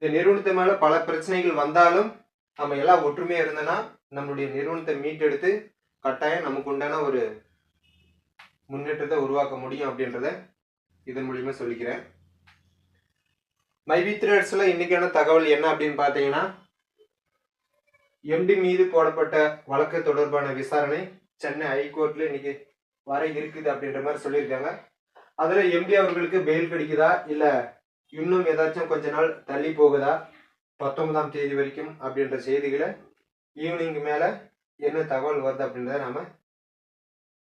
இந்த நிறுவனத்து மேல பல பிரச்சனைகள் வந்தாலும் நம்ம எல்லாம் ஒற்றுமையா இருந்தோம்னா நம்மளுடைய நிறுவனத்தை மீட்டெடுத்து கட்டாயம் நமக்கு உண்டான ஒரு முன்னேற்றத்தை உருவாக்க முடியும் அப்படின்றத இதன் மூலியமா சொல்லிக்கிறேன். மைவி த்ரெட்ஸ்ல இன்னைக்கான தகவல் என்ன அப்படின்னு பாத்தீங்கன்னா, எம்டி மீது போடப்பட்ட வழக்கு தொடர்பான விசாரணை சென்னை ஹைகோர்ட்ல இன்னைக்கு வர இருக்குது அப்படின்ற மாதிரி சொல்லியிருக்காங்க. அதுல எம்டி அவர்களுக்கு பெயில் கிடைக்குதா இல்ல இன்னும் ஏதாச்சும் கொஞ்ச நாள் தள்ளி போகுதா 19ஆம் தேதி வரைக்கும் அப்படின்ற செய்திகளை ஈவினிங் மேல என்ன தகவல் வருது அப்படின்றத நாம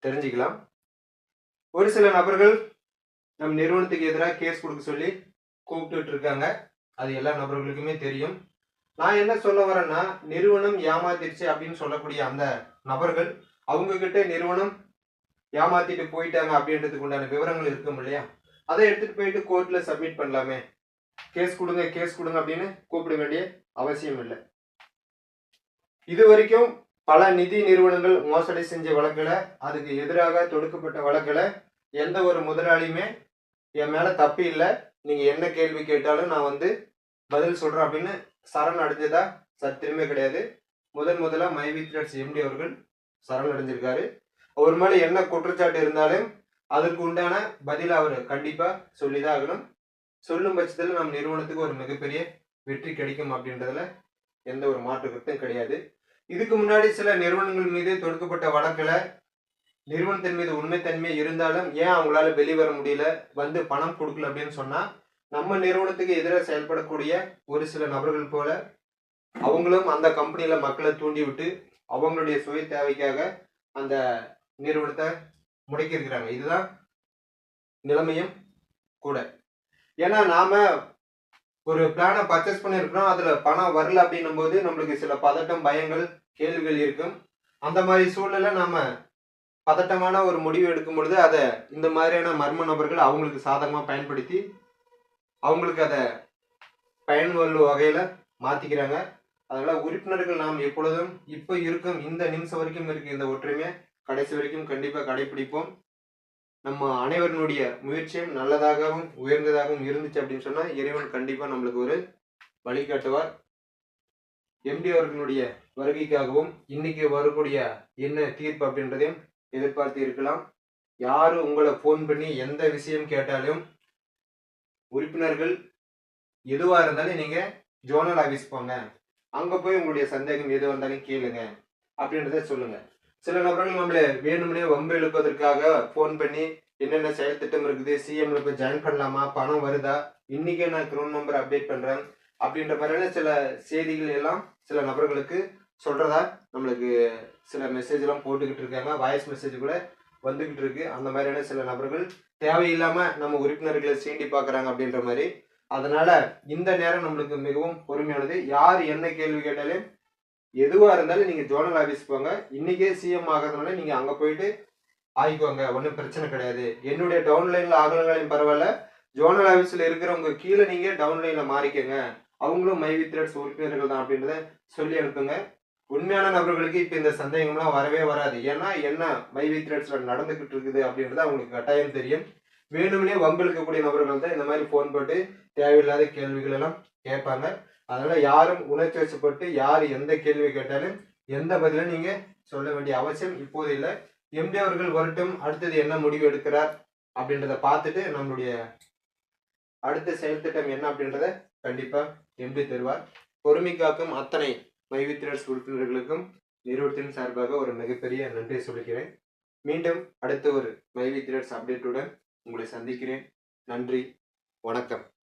தெரிஞ்சுக்கலாம். ஒரு சில நபர்கள் நம் நிறுவனத்துக்கு எதிராக கேஸ் கொடுக்க சொல்லி கூப்பிட்டு இருக்காங்க. அது எல்லா நபர்களுக்குமே தெரியும். நான் என்ன சொல்ல வரேன்னா, நிறுவனம் ஏமாத்திருச்சு அப்படின்னு சொல்லக்கூடிய அந்த நபர்கள் அவங்க கிட்ட நிறுவனம் ஏமாத்திட்டு போயிட்டாங்க அப்படின்றதுக்கு உண்டான விவரங்கள் இருக்கும் இல்லையா, அதை எடுத்துட்டு போயிட்டு கோர்ட்ல சப்மிட் பண்ணலாமே. கேஸ் கொடுங்க அப்படின்னு கூப்பிட வேண்டிய அவசியம் இல்லை. இது வரைக்கும் பல நிதி நிறுவனங்கள் மோசடி செஞ்ச வழக்குல, அதுக்கு எதிராக தொடுக்கப்பட்ட வழக்குல எந்த ஒரு முதலாளியுமே என் மேல தப்பு இல்லை, நீங்க என்ன கேள்வி கேட்டாலும் நான் பதில் சொல்றேன் அப்படின்னு சரண் அடைஞ்சதா சத்தியமே கிடையாது. முதலா மைவி த்ரெட்ஸ் எம்டி அவர்கள் சரண் அடைஞ்சிருக்காரு. அவர் மேல என்ன குற்றச்சாட்டு இருந்தாலும் அதுக்கு உண்டான பதில் அவர் கண்டிப்பா சொல்லிதான் ஆகணும். சொல்லும் பட்சத்தில் நம் நிறுவனத்துக்கு ஒரு மிகப்பெரிய வெற்றி கிடைக்கும் அப்படின்றதுல எந்த ஒரு மாற்று கருத்தும் கிடையாது. இதுக்கு முன்னாடி சில நிறுவனங்கள் மீது தொடுக்கப்பட்ட வழக்குல நிறுவனத்தின் மீது உண்மைத்தன்மை இருந்தாலும் ஏன் அவங்களால வெளிவர முடியல, பணம் கொடுக்கல அப்படின்னு சொன்னா, நம்ம நிறுவனத்துக்கு எதிராக செயல்படக்கூடிய ஒரு சில நபர்கள் போல அவங்களும் அந்த கம்பெனியில மக்களை தூண்டி விட்டு அவங்களுடைய சுய தேவைக்காக அந்த நிறுவனத்தை முடக்கி இருக்கிறாங்க. இதுதான் நிலைமையும் கூட. ஏன்னா நாம ஒரு பிளானை பர்ச்சேஸ் பண்ணிருக்கிறோம், அதுல பணம் வரல அப்படின்னும் போது நம்மளுக்கு சில பதட்டம், பயங்கள், கேள்விகள் இருக்கும். அந்த மாதிரி சூழ்நிலை நாம பதட்டமான ஒரு முடிவு எடுக்கும் பொழுது அதை இந்த மாதிரியான மர்ம நபர்கள் அவங்களுக்கு சாதகமா பயன்படுத்தி அவங்களுக்கு அதை பயனுள்ள வகையில மாத்திக்கிறாங்க. அதனால உறுப்பினர்கள் நாம் எப்பொழுதும் இப்ப இருக்கும் இந்த நிமிஷம் வரைக்கும் இருக்கு இந்த ஒற்றுமையை கடைசி வரைக்கும் கண்டிப்பா கடைபிடிப்போம். நம்ம அனைவருடைய முயற்சியும் நல்லதாகவும் உயர்ந்ததாகவும் இருந்துச்சு அப்படின்னு சொன்னா இறைவன் கண்டிப்பா நம்மளுக்கு ஒரு வழிகாட்டுவார். எம்டி அவர்களுடைய வருகைக்காகவும் இன்னைக்கு வரக்கூடிய என்ன தீர்ப்பு அப்படின்றதையும் எதிர்பார்த்து இருக்கலாம். யாரு உங்களை போன் பண்ணி எந்த விஷயம் கேட்டாலும் உறுப்பினர்கள் எதுவா இருந்தாலும் நீங்க ஜோனல் ஆபீஸ் போங்க, அங்க போய் உங்களுடைய சந்தேகம் எது வந்தாலும் கேளுங்க அப்படின்றத சொல்லுங்க. சில நபர்கள் நம்மள வேணும்னே வம்பு இழுப்பதற்காக போன் பண்ணி என்னென்ன செயல் திட்டம் இருக்குது, சிஎம்ல போய் ஜாயின் பண்ணலாமா, பணம் வருதா, இன்னைக்கே நான் க்ரோன் நம்பர் அப்டேட் பண்றேன் அப்படின்ற மாதிரியான சில செய்திகள் எல்லாம் சில நபர்களுக்கு சொல்றதா நம்மளுக்கு சில மெசேஜ் எல்லாம் போட்டுக்கிட்டு இருக்காங்க. வாய்ஸ் மெசேஜ் கூட வந்துகிட்டு இருக்கு. அந்த மாதிரியான சில நபர்கள் தேவையில்லாம நம்ம உறுப்பினர்களை சீண்டி பாக்குறாங்க அப்படின்ற மாதிரி. அதனால இந்த நேரம் நம்மளுக்கு மிகவும் பொறுமையானது. யார் என்ன கேள்வி கேட்டாலும் எதுவா இருந்தாலும் நீங்க ஜோனல் ஆபீஸ் போங்க. இன்னைக்கே சிஎம் ஆகிறதுனால நீங்க அங்க போயிட்டு ஆகிக்கோங்க, ஒன்றும் பிரச்சனை கிடையாது. என்னுடைய டவுன்லைன்ல ஆகலங்களையும் பரவாயில்ல, ஜோனல் ஆபீஸ்ல இருக்கிறவங்க கீழே நீங்க டவுன்லைன்ல மாறிக்கங்க, அவங்களும் மைவி த்ரெட்ஸ் உறுப்பினர்கள் தான் அப்படின்றத சொல்லி அனுப்புங்க. உண்மையான நபர்களுக்கு இப்ப இந்த சந்தேகம்லாம் வரவே வராது. ஏன்னா என்ன மைவி த்ரெட்ஸ்ல நடந்துகிட்டு இருக்குது அப்படின்றது அவங்களுக்கு கட்டாயம் தெரியும். வேணும்னே வம்பிழுக்கக்கூடிய நபர்கள் தான் இந்த மாதிரி போன் போட்டு தேவையில்லாத கேள்விகள் எல்லாம் கேட்பாங்க. அதனால யாரும் உணர்ச்சி வசப்பட்டு யார் எந்த கேள்வி கேட்டாலும் எந்த பதிலும் நீங்க சொல்ல வேண்டிய அவசியம் இப்போது இல்லை. எம்டி அவர்கள் வரட்டும், அடுத்தது என்ன முடிவு எடுக்கிறார் அப்படின்றத பார்த்துட்டு நம்மளுடைய அடுத்த செயல் திட்டம் என்ன அப்படின்றத கண்டிப்பா எம்டி தருவார். பொறுமை காக்கும் அத்தனை மைவி த்ரெட்ஸ் உறுப்பினர்களுக்கும் நிறுவனத்தின் சார்பாக ஒரு மிகப்பெரிய நன்றி சொல்லிக்கிறேன். மீண்டும் அடுத்த ஒரு மைவி த்ரெட்ஸ் அப்டேட்டுடன் உங்களை சந்திக்கிறேன். நன்றி, வணக்கம்.